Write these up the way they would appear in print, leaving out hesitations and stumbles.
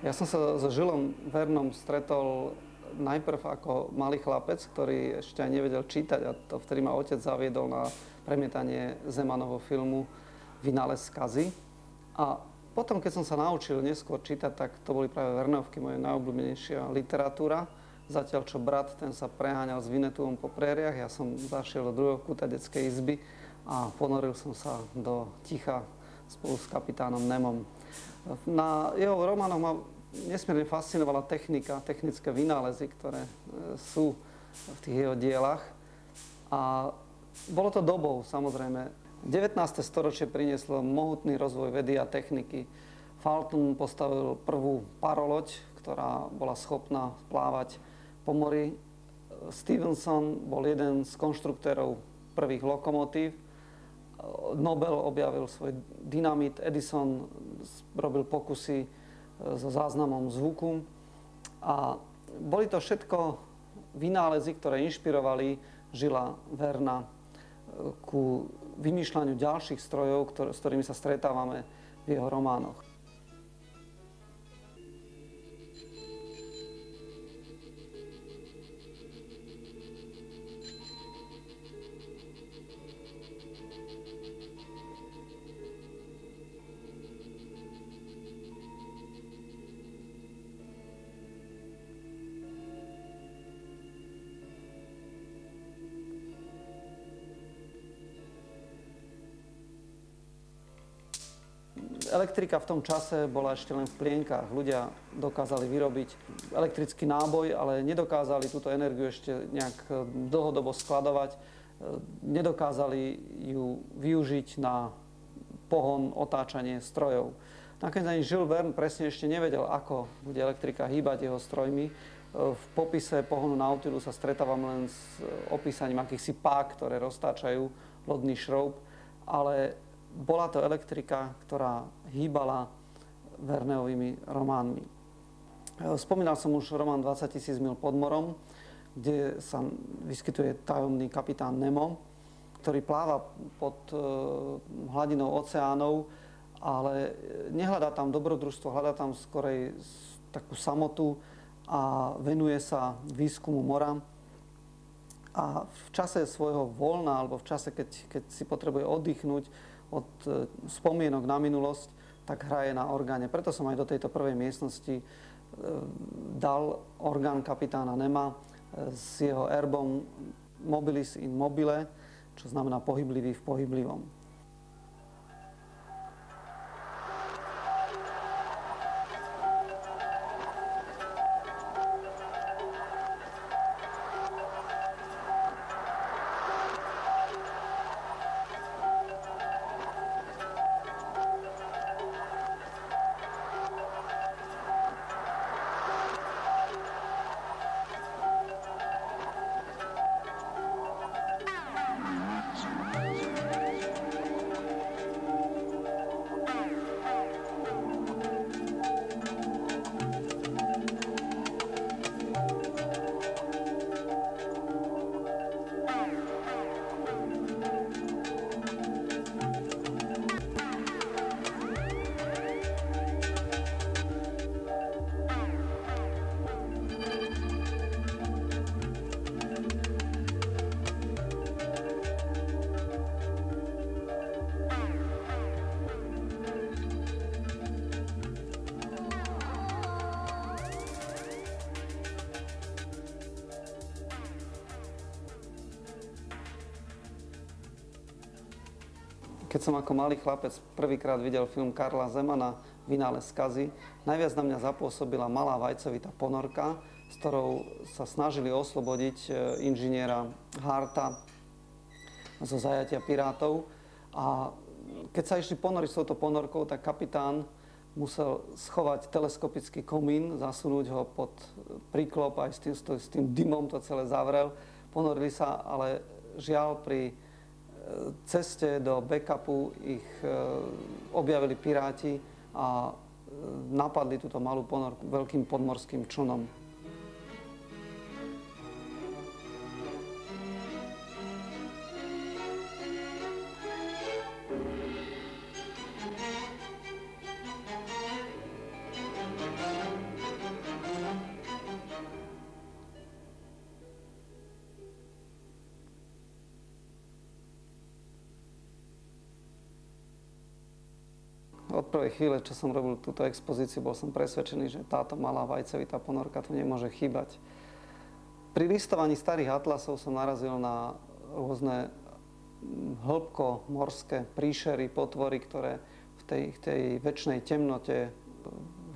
Ja som sa so Žilom Vernom stretol najprv ako malý chlapec, ktorý ešte aj nevedel čítať a to vtedy ma otec zaviedol na premietanie Zemanovho filmu Vynález skazy. A potom, keď som sa naučil neskôr čítať, tak to boli práve Vernovky, moja najobľúbenejšia literatúra. Zatiaľ, čo brat, ten sa preháňal s Vinetuom po prériach, ja som zašiel do druhého kúta detskej izby a ponoril som sa do ticha spolu s kapitánom Nemom. Na jeho románoch ma nesmierne fascinovala technika, technické vynálezy, ktoré sú v tých jeho dielach. A bolo to dobou, samozrejme. 19. storočie prinieslo mohutný rozvoj vedy a techniky. Fulton postavil prvú paroloď, ktorá bola schopná plávať po mori. Stephenson bol jeden z konštruktérov prvých lokomotív. Nobel objavil svoj dynamit, Edison robil pokusy so záznamom zvuku a boli to všetko vynálezy, ktoré inšpirovali Žila Verna ku vymýšľaniu ďalších strojov, s ktorými sa stretávame v jeho románoch. Elektrika v tom čase bola ešte len v plienkach. Ľudia dokázali vyrobiť elektrický náboj, ale nedokázali túto energiu ešte nejak dlhodobo skladovať. Nedokázali ju využiť na pohon, otáčanie strojov. Nakoniec ani Jules Verne presne ešte nevedel, ako bude elektrika hýbať jeho strojmi. V popise pohonu Nautilu sa stretávam len s opísaním akýchsi pák, ktoré roztáčajú lodný šroub, ale bola to elektrika, ktorá hýbala Verneovými románmi. Spomínal som už román 20 000 mil pod morom, kde sa vyskytuje tajomný kapitán Nemo, ktorý pláva pod hladinou oceánov, ale nehľadá tam dobrodružstvo, hľadá tam skorej takú samotu a venuje sa výskumu mora. A v čase svojho voľna, alebo v čase, keď si potrebuje oddychnúť od spomienok na minulosť, tak hraje na orgáne. Preto som aj do tejto prvej miestnosti dal orgán kapitána Nema s jeho erbom Mobilis in mobile, čo znamená pohyblivý v pohyblivom. Keď som ako malý chlapec prvýkrát videl film Karla Zemana Vynález skazy, najviac na mňa zapôsobila malá vajcovitá ponorka, s ktorou sa snažili oslobodiť inžiniera Harta zo zajatia pirátov. A keď sa išli ponoriť s touto ponorkou, tak kapitán musel schovať teleskopický komín, zasunúť ho pod príklop, aj s tým dymom to celé zavrel. Ponorili sa, ale žiaľ pri ceste do backupu ich objavili piráti a napadli túto malú ponorku veľkým podmorským člnom. od prvej chvíle, čo som robil túto expozíciu, bol som presvedčený, že táto malá vajcovitá ponorka tu nemôže chýbať. Pri listovaní starých atlasov som narazil na rôzne hĺbkomorské príšery, potvory, ktoré v tej večnej temnote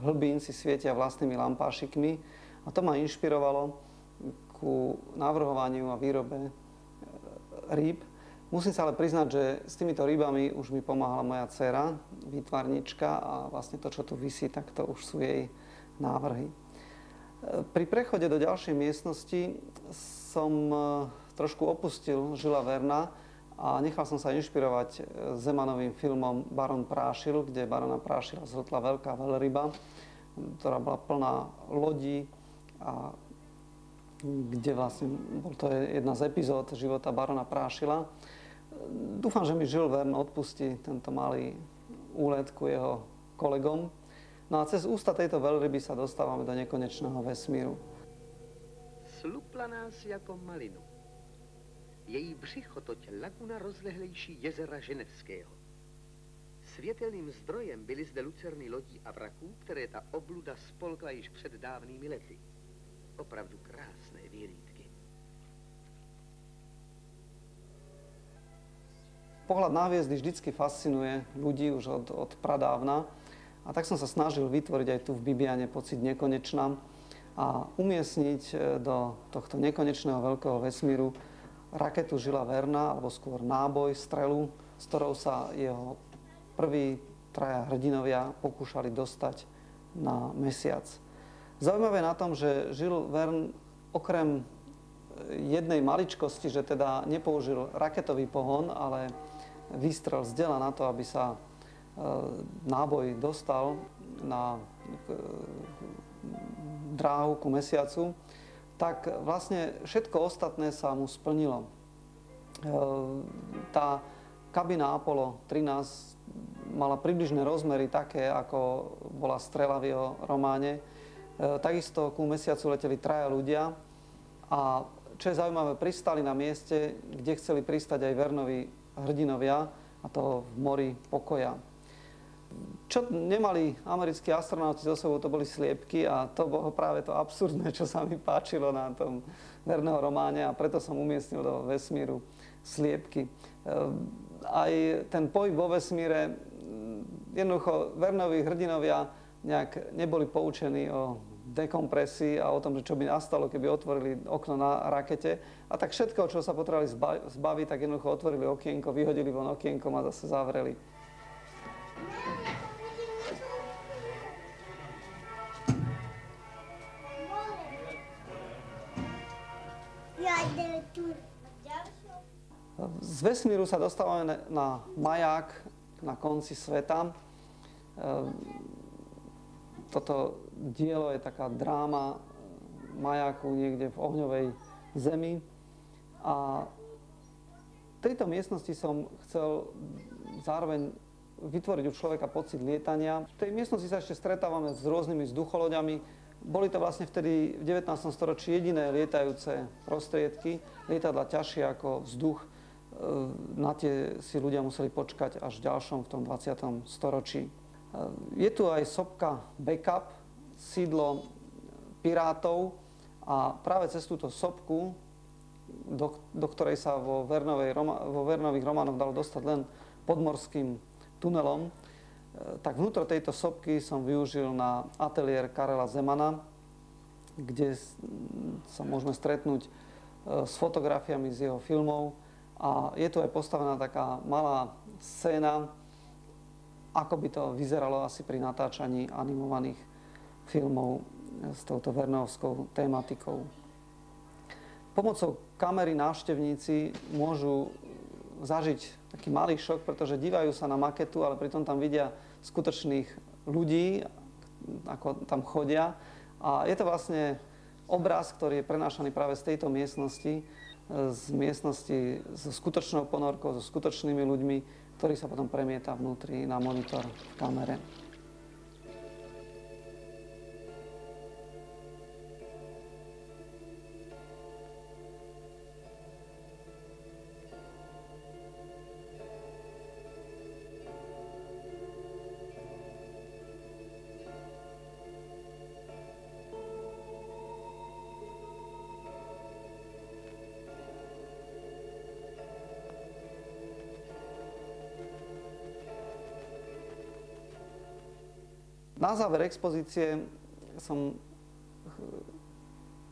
hlbín si svietia vlastnými lampášikmi. A to ma inšpirovalo ku navrhovaniu a výrobe rýb. Musím sa ale priznať, že s týmito rybami už mi pomáhala moja dcéra, výtvarnička, a vlastne to, čo tu visí, tak to už sú jej návrhy. Pri prechode do ďalšej miestnosti som trošku opustil Žila Verna a nechal som sa inšpirovať Zemanovým filmom Baron Prášil, kde barona Prášila zhltla veľká veľryba, ktorá bola plná lodí a kde vlastne to je jedna z epizód života barona Prášila. Dúfam, že mi Jules Verne odpustí tento malý úlet ku jeho kolegom. No a cez ústa tejto veľryby sa dostávame do nekonečného vesmíru. Slupla nás jako malinu. Její břicho toť laguna rozlehlejší jezera Ženevského. Světelným zdrojem byly zde lucerny lodí a vraků, které ta obluda spolkla již před dávnými lety. Opravdu krásné výlítky. Pohľad na hviezdy vždycky fascinuje ľudí už od pradávna. A tak som sa snažil vytvoriť aj tu v Bibiane pocit nekonečna a umiestniť do tohto nekonečného veľkého vesmíru raketu Žila Verna, alebo skôr náboj, strelu, s ktorou sa jeho prví traja hrdinovia pokúšali dostať na mesiac. Zaujímavé na tom, že Jules Verne okrem jednej maličkosti, že teda nepoužil raketový pohon, ale výstrel z dela na to, aby sa náboj dostal na dráhu ku mesiacu, tak vlastne všetko ostatné sa mu splnilo. Tá kabina Apollo 13 mala približné rozmery také, ako bola strela v jeho románe. Takisto ku mesiacu leteli traja ľudia a čo je zaujímavé, pristali na mieste, kde chceli pristať aj Vernovi hrdinovia, a to v mori pokoja. Čo nemali americkí astronauti so sebou, to boli sliepky a to bolo práve to absurdné, čo sa mi páčilo na tom Verného románe, a preto som umiestnil do vesmíru sliepky. Aj ten pohyb vo vesmíre, jednoducho Vernovi hrdinovia nejak neboli poučení o dekompresii a o tom, že čo by nastalo, keby otvorili okno na rakete. A tak všetko, čo sa potrebovali zbaviť, tak jednoducho otvorili okienko, vyhodili von okienkom a zase zavreli. Z vesmíru sa dostávame na maják na konci sveta. Toto dielo je taká dráma majáku niekde v ohňovej zemi. A v tejto miestnosti som chcel zároveň vytvoriť u človeka pocit lietania. V tej miestnosti sa ešte stretávame s rôznymi vzducholoďami. Boli to vlastne vtedy v 19. storočí jediné lietajúce prostriedky, lietadla ťažšie ako vzduch. Na tie si ľudia museli počkať až v ďalšom, v tom 20. storočí. Je tu aj sopka Backup, sídlo pirátov, a práve cez túto sopku, do ktorej sa vo Vernových románoch dalo dostať len podmorským tunelom, tak vnútro tejto sopky som využil na ateliér Karela Zemana, kde sa môžeme stretnúť s fotografiami z jeho filmov. A je tu aj postavená taká malá scéna, ako by to vyzeralo asi pri natáčaní animovaných filmov s touto vernovskou tematikou. Pomocou kamery návštevníci môžu zažiť taký malý šok, pretože dívajú sa na maketu, ale pritom tam vidia skutočných ľudí, ako tam chodia. A je to vlastne obraz, ktorý je prenášaný práve z tejto miestnosti, z miestnosti so skutočnou ponorkou, so skutočnými ľuďmi, ktorý sa potom premieta vnútri na monitor v kamere. Na záver expozície som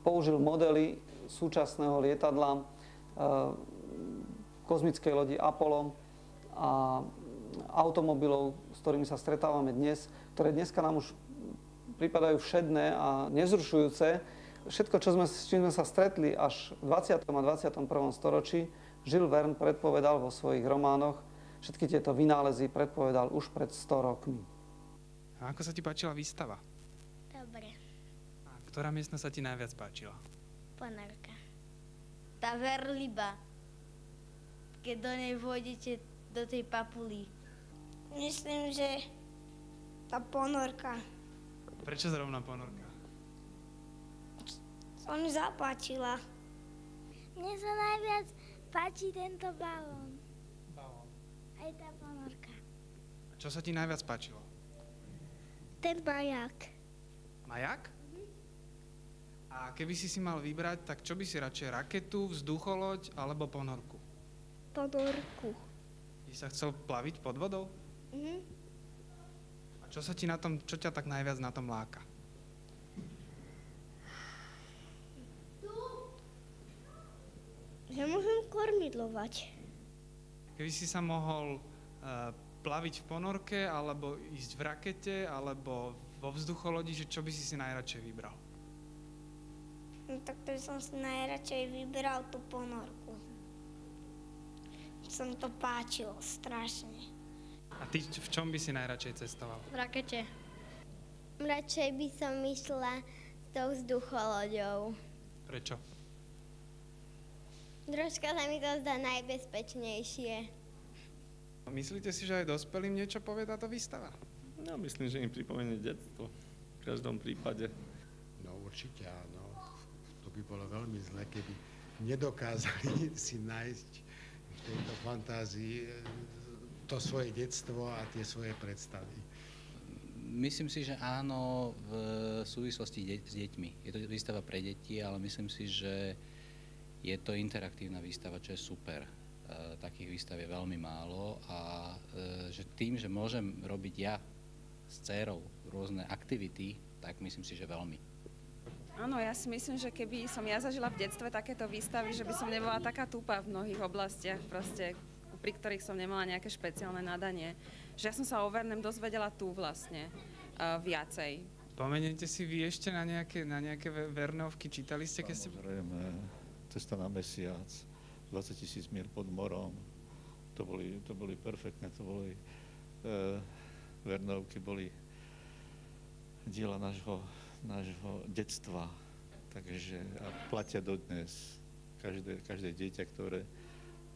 použil modely súčasného lietadla, kozmickej lodi Apollo a automobilov, s ktorými sa stretávame dnes, ktoré dneska nám už pripadajú všedné a nezrušujúce. Všetko, s čím sme sa stretli až v 20. a 21. storočí, Jules Verne predpovedal vo svojich románoch. Všetky tieto vynálezy predpovedal už pred 100 rokmi. A ako sa ti páčila výstava? Dobre. A ktorá miestnosť sa ti najviac páčila? Ponorka. Tá verliba. Keď do nej vôjdete do tej papuly. Myslím, že tá ponorka Prečo zrovna ponorka? sa mi zapáčila. Mne sa najviac páči tento balón. Balón. Aj tá ponorka. Čo sa ti najviac páčilo? Ten maják. Majak? A keby si mal vybrať, tak čo by si radšej, raketu, vzducholoď alebo ponorku? Ponorku. By sa chcel plaviť pod vodou? A čo ťa tak najviac na tom láka? Že môžem kormidlovať. Keby si sa mohol plaviť v ponorke, alebo ísť v rakete, alebo vo vzducholodi, že čo by si najradšej vybral? No tak to by som si najradšej vybral tú ponorku. Sa mi to páčilo strašne. A ty v čom by si najradšej cestoval? V rakete. Radšej by som išla s tou vzducholoďou. Prečo? Troška sa mi to zdá najbezpečnejšie. Myslíte si, že aj dospelým niečo povie táto výstava? No, myslím, že im pripomenie detstvo. V každom prípade. No určite áno. To by bolo veľmi zle, keby nedokázali si nájsť v tejto fantázii to svoje detstvo a tie svoje predstavy. Myslím si, že áno, v súvislosti s deťmi. Je to výstava pre deti, ale myslím si, že je to interaktívna výstava, čo je super. Takých výstav je veľmi málo a že tým, že môžem robiť ja s dcérou rôzne aktivity, tak myslím si, že veľmi. Áno, ja si myslím, že keby som ja zažila v detstve takéto výstavy, že by som nebola taká tupá v mnohých oblastiach, proste, pri ktorých som nemala nejaké špeciálne nadanie. Že ja som sa o Vernem dozvedela tu vlastne viacej. Spomeniete si vy ešte na nejaké Verneovky? Čítali ste, keď ste... Samozrejme, Cesta na mesiac, 20 000 mier pod morom, to boli perfektné, to boli Verneovky, boli diela nášho detstva, takže a platia dodnes. Každé dieťa, ktoré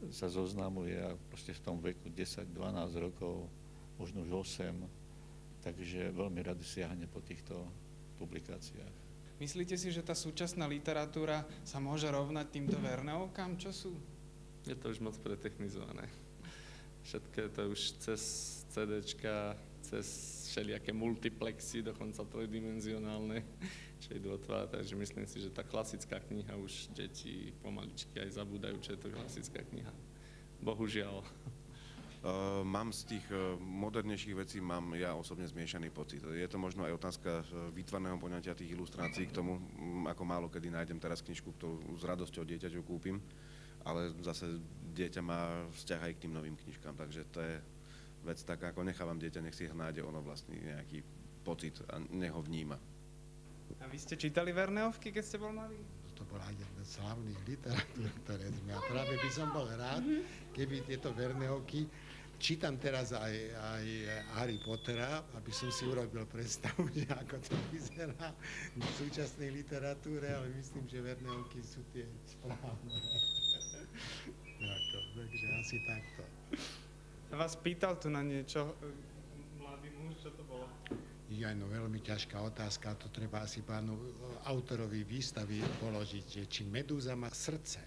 sa zoznamuje a proste v tom veku 10-12 rokov, možno už 8, takže veľmi rady siahne po týchto publikáciách. Myslíte si, že tá súčasná literatúra sa môže rovnať týmto Verneovkám? Čo sú? Je to už moc pretechnizované. Všetko je to už cez CDčka, cez všelijaké multiplexy, dokonca trojdimenzionálne, čo idú otvárať. Takže myslím si, že tá klasická kniha už deti pomaličky aj zabúdajú, čo je to klasická kniha. Bohužiaľ. Mám z tých modernejších vecí, mám ja osobne zmiešaný pocit. Je to možno aj otázka výtvarného poňatia tých ilustrácií k tomu, ako málo kedy nájdem teraz knižku, ktorú s radosťou dieťaťu kúpim, ale zase dieťa má vzťah aj k tým novým knižkám, takže to je vec taká, ako nechávam dieťa, nech si ich nájde ono vlastný nejaký pocit a nech ho vníma. A vy ste čítali Verneovky, keď ste bol malý? To bola jedna z hlavných literatúr, ktoré sme. A práve by som bol rád, keby tieto Verneovky, čítam teraz aj Harry Pottera, aby som si urobil predstavu, že ako to vyzerá v súčasnej literatúre, ale myslím, že Verneovky sú tie správne. Takže asi takto. Ja vás pýtal tu na niečo, mladý muž, čo to bolo? No veľmi ťažká otázka, to treba asi pánu autorovi výstavy položiť, že či medúza má srdce.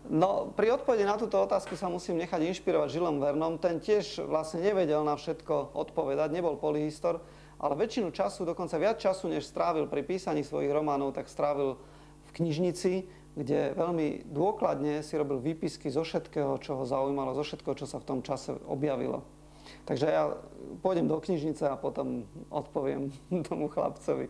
No, pri odpovedi na túto otázku sa musím nechať inšpirovať Žilom Vernom. Ten tiež vlastne nevedel na všetko odpovedať, nebol polyhistor, ale väčšinu času, dokonca viac času, než strávil pri písaní svojich románov, tak strávil v knižnici, kde veľmi dôkladne si robil výpisky zo všetkého, čo ho zaujímalo, zo všetkého, čo sa v tom čase objavilo. Takže ja pôjdem do knižnice a potom odpoviem tomu chlapcovi.